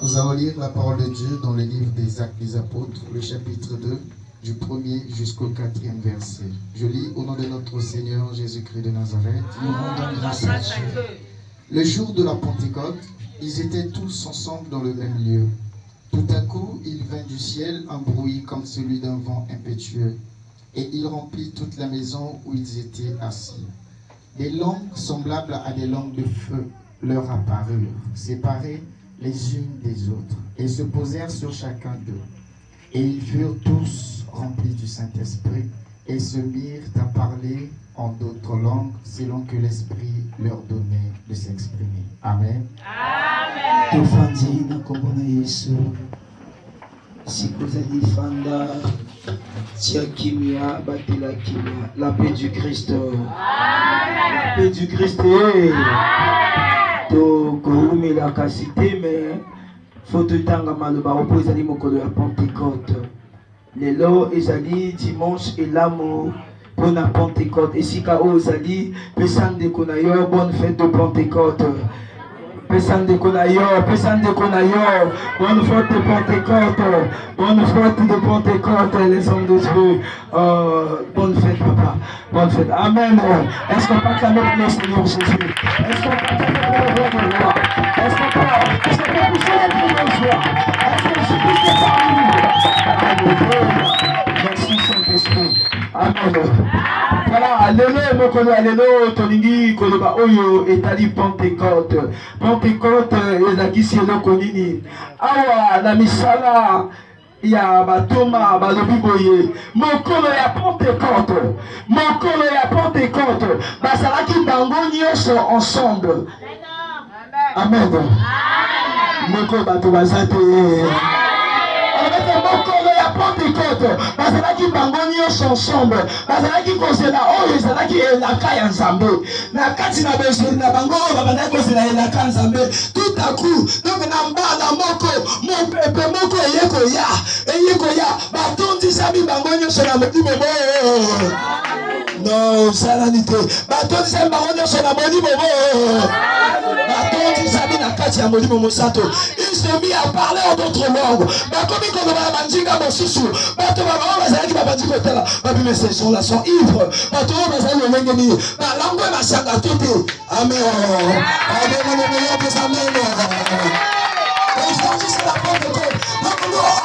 Nous allons lire la parole de Dieu dans le livre des Actes des Apôtres, le chapitre 2, du 1er jusqu'au 4e verset. Je lis au nom de notre Seigneur Jésus-Christ de Nazareth. Le jour de la Pentecôte, ils étaient tous ensemble dans le même lieu. Tout à coup, il vint du ciel un bruit comme celui d'un vent impétueux, et il remplit toute la maison où ils étaient assis. Des langues semblables à des langues de feu leur apparurent, séparées les unes des autres, et se posèrent sur chacun d'eux. Et ils furent tous remplis du Saint-Esprit, et se mirent à parler en d'autres langues, selon que l'Esprit leur donnait de s'exprimer. Amen. La paix du Christ. La paix du Christ. La cité, mais faut te tanga maloba opo ezali mokolo ya Pentecôte. Lelo ezali dimanche et l'amour pour la Pentecôte. Et si kao ezali pesande konayo bonne fête de Pentecôte. Pesande konayo, bonne fête de Pentecôte, bonne fête de Pentecôte, les hommes de Dieu. Bonne fête, papa, bonne fête. Amen. Est-ce qu'on peut acclamer le Seigneur Jésus? Est-ce qu'on peut acclamer le roi? Est-ce qu'on peut pousser les plus de joie? Est-ce que Jésus est parmi nous? Merci Saint-Esprit. Amen. Voilà, lelo mokolo ya lelo tolingi koloba oyo etali Pentecôte. Pentecôte ezakisi eloko nini? Awa na misala ya batoma balobi boye mokolo ya Pentecôte. Mokolo ya Pentecôte bazalaki bango nyonso ensemble. Amen. Moko bato bazate. Mokolo ya Pentecôte bazalaki bango nyonso ensemble, bazalaki kozela oyo ezalaki elaka ya Nzambe na kati na bezeli na bango oyo babandaki kozela elaka ya Nzambe. Tout à coup donc na mbala moko mopepe moko eye koya batondisami bango nyonso na molimo mo non salani te batondisami bango nyonso na molimo mo batondisami na kati ya molimo mosantu. Ils se mis à parler en d'autres langues. Bakomi koloba bandinga mosusu bato baba bazalaki babandi kotala babi mais ces gens là sont ivres bato bazali lolenge ni balango basanga tote. Amen. Amen. Aujourd'hui c'est la Pentecôte. Donc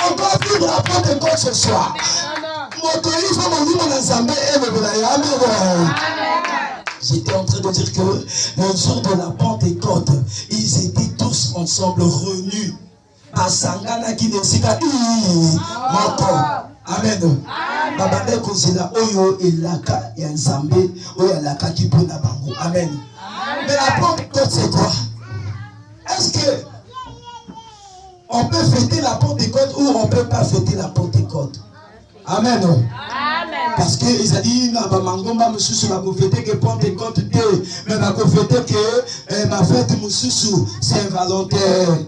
on doit vivre la Pentecôte ce soir. J'étais en train de dire que le jour de la Pentecôte, ils étaient tous ensemble réunis. Basangana qui ne s'y Amen. Babande kozela oyo elaka ya Nzambe oyo elaka ki pona bango. Amen. Mais la Pentecôte c'est quoi? Est-ce que on peut fêter la Pentecôte ou on ne peut pas fêter la Pentecôte? Amen. Amen. Parce que ils ont dit na ba mangomba mususu ba ko fêter que Pentecôte te mais ba ko fêter que ma fête mususu Saint-Valentin.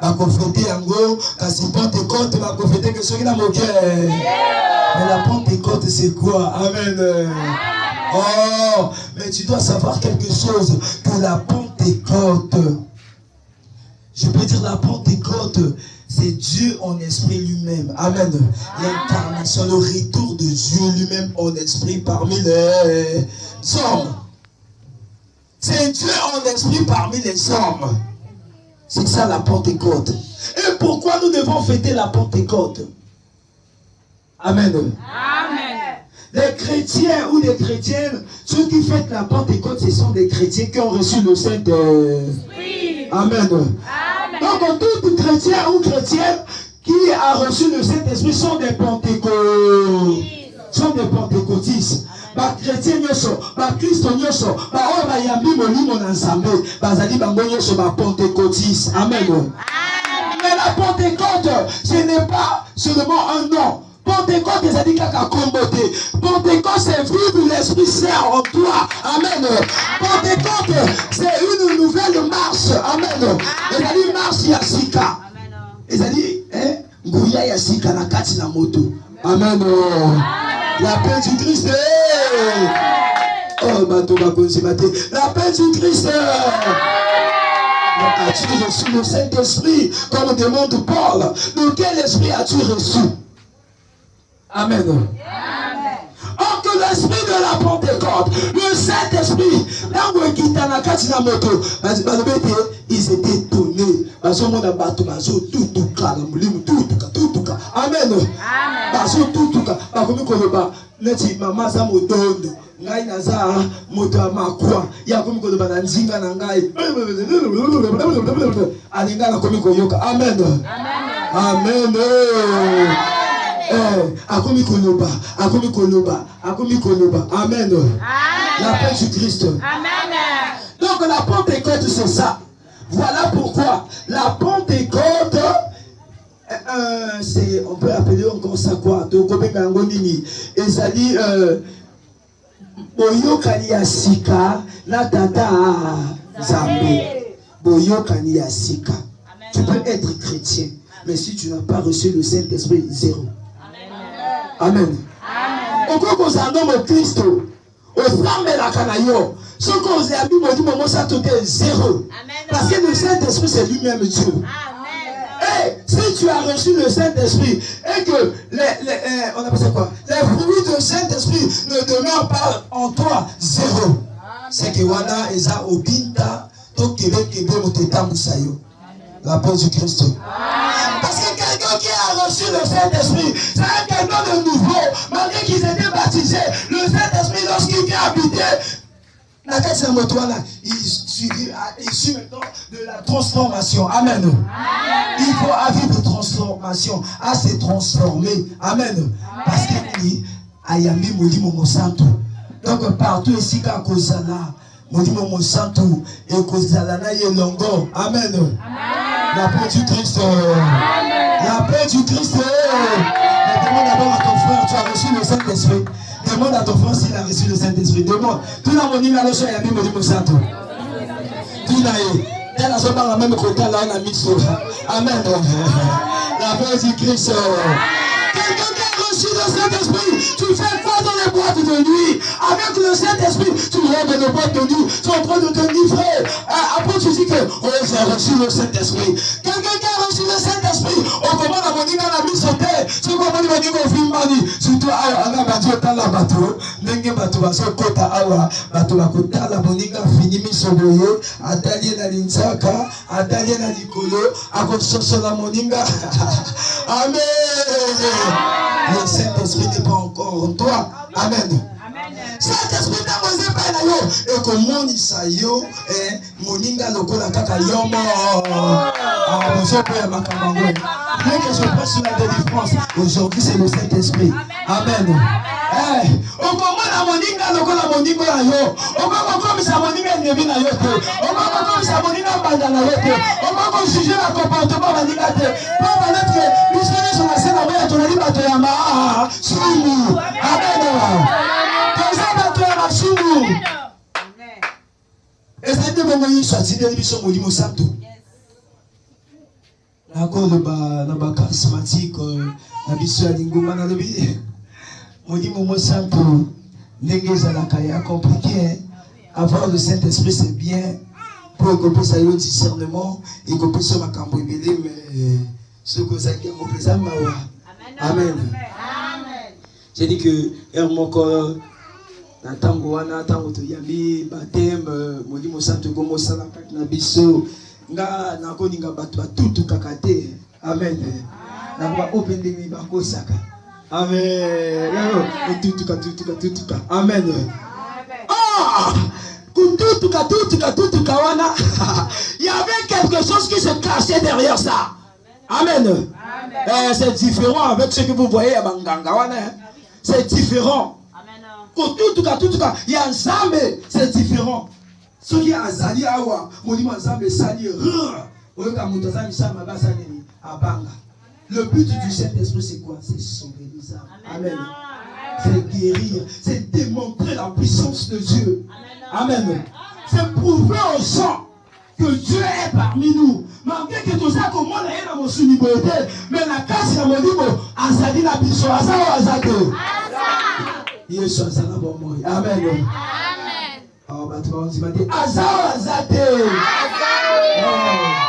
Ba ko fêter yango kasi Pentecôte ba ko fêter que soki na moke. Mais la Pentecôte c'est quoi? Amen. Oh, mais tu dois savoir quelque chose que la Pentecôte, je peux dire la Pentecôte, c'est Dieu en esprit lui-même. Amen. L'incarnation, le retour de Dieu lui-même en esprit parmi les hommes. C'est Dieu en esprit parmi les hommes. C'est ça la Pentecôte. Et pourquoi nous devons fêter la Pentecôte? Amen. Amen. Les chrétiens ou les chrétiennes, ceux qui fêtent la Pentecôte, ce sont des chrétiens qui ont reçu le Saint-Esprit. Amen. Amen. Donc tout chrétien ou chrétienne qui a reçu le Saint-Esprit sont des pentecôtistes. Sont des pentecôtistes. Ba chrétien nyoso, ba Christo nyoso, ba oyo ba yambi molimo na Nzambe, bazali bango nyoso ba pentecôtistes. Amen. Mais la Pentecôte, ce n'est pas seulement un nom. Pentecôte, c'est dit qu'à comboter. Pentecôte, c'est vivre l'Esprit Saint en toi. Amen. Pentecôte, c'est une nouvelle marche. Amen. Et ça dit marche yasika. Et ça dit, Ngouya yasika na kati na moto. Amen. La paix du Christ. Oh, bateau va consumer. La paix du Christ. As-tu reçu le Saint-Esprit, comme demande Paul? De quel esprit as-tu reçu? Amen. Or que l'esprit de la Pentecôte, le Saint-Esprit, ils étaient étonnés. Amen. Ngai naza moto amakwa ya komi ko bana nzinga na ngai alinga na komi ko yoka. Amen. Amen. Akomi koloba. Amen. La paix du Christ. Amen. Donc la Pentecôte c'est ça. Voilà pourquoi la Pentecôte c'est, on peut appeler encore ça quoi? Ezali boyokani ya sika na tata Zambé. Boyokani ya sika. Tu peux être chrétien, mais si tu n'as pas reçu le Saint-Esprit, zéro. Amen. Au cours qu'on s'annonce au Christ, au flamme la canaillon, ce qu'on s'est habillé, on dit, mon ça tout est zéro. Parce que le Saint-Esprit, c'est lui-même Dieu. Et si tu as reçu le Saint-Esprit et que on appelle ça quoi? Les fruits du Saint-Esprit ne demeurent pas en toi, zéro. C'est que Wana Eza Obinta, la paix du Christ. Parce que quelqu'un qui a reçu le Saint-Esprit, c'est quelqu'un de nouveau, malgré qu'ils étaient baptisés. Le Saint-Esprit, lorsqu'il vient habiter, il suit maintenant de la transformation. Amen. Il faut avis de transformation, à se transformer. Amen. Parce que Ayami Modi Momo Santo. Donc partout ici, quand Kozala, Modi Momo Santo, et Kozala na Yelongo. Amen. La paix du Christ. La paix du Christ. Demande d'abord à ton frère, tu as reçu le Saint-Esprit. Demande à ton frère s'il a reçu le Saint-Esprit. Demande. Tout le monde dit que tu as mis Modi Momo Santo. Tout le monde. Elle a seulement la même côté là, on a mis sur. Amen. La paix du Christ. Quelqu'un qui a reçu le Saint-Esprit, tu fais quoi dans les boîtes de nuit? Avec le Saint-Esprit, tu rentres dans les boîtes de nuit, tu es en train de te livrer. Après, tu dis que j'ai reçu le Saint-Esprit. Quelqu'un qui a reçu le Saint-Esprit, on commande à mon niveau à la mise sur terre. Tu commandes à mon niveau au film mani. Surtout, à la bateau, à la bateau. N'engue bateau, à son côté, à bateau, à côté, à la bonniga, fini, mis sur le haut, à tailler la linsaka, à tailler la licolo, à côté sur la moninga. Amen. Le Saint-Esprit n'est pas encore en toi. Amen. Saint-Esprit n'a pas été là. Et comment il s'aille, moninga lokola kaka yomo. Bien que je prêche sur la délivrance, aujourd'hui c'est le Saint-Esprit. Amen. On commande à moninga lokola moninga yo. On commande comme ça moninga nyebi na yo. On commande comme ça moninga banda na yo. On commande juger le comportement moninga te. Pour connaître que missionnaire sur la scène à moi ton ali bato ya ma sumu. Amen. Comme ça bato ya ma sumu. Et c'est de bon moyen soit dit l'émission Molimo Santo. D'accord, le charismatique, la mission à l'ingoma na lobi. Molimo Santo, n'engage la kaya compliqué. Avoir le Saint-Esprit c'est bien pour écoper ça le discernement, écoper ça ma cambo belé mais ce que ça qui a mon plaisir mawa. Amen. J'ai dit que mon corps Natango wana tango to yambi baptême Molimo Santo gomo sala na biso nga nakoni nga bato batutu kakate. Amen. Na ba open demi bako saka. Amen. Tutuka. Amen. Ah! Tutuka wana. Il y avait quelque chose qui se cachait derrière ça. Amen. C'est différent avec ce que vous voyez à Banganga wana. C'est différent. Tutuka, il y a un Zambé, c'est différent. Ce qui est un Zali Awa, Molimo Zambé Sali, le but du Saint-Esprit, c'est quoi? C'est sauver les âmes. Amen. C'est guérir, c'est démontrer la puissance de Dieu. Amen. C'est prouver aux gens que Dieu est parmi nous. Malgré que tout ça, comment on est dans mon sous-liberté, mais la casse, c'est mon niveau, Azadi la bicho, Azadi. Yesu azala bomoy. Amen. Amen. Oh, bah tu vas dire Azao azate. Oh.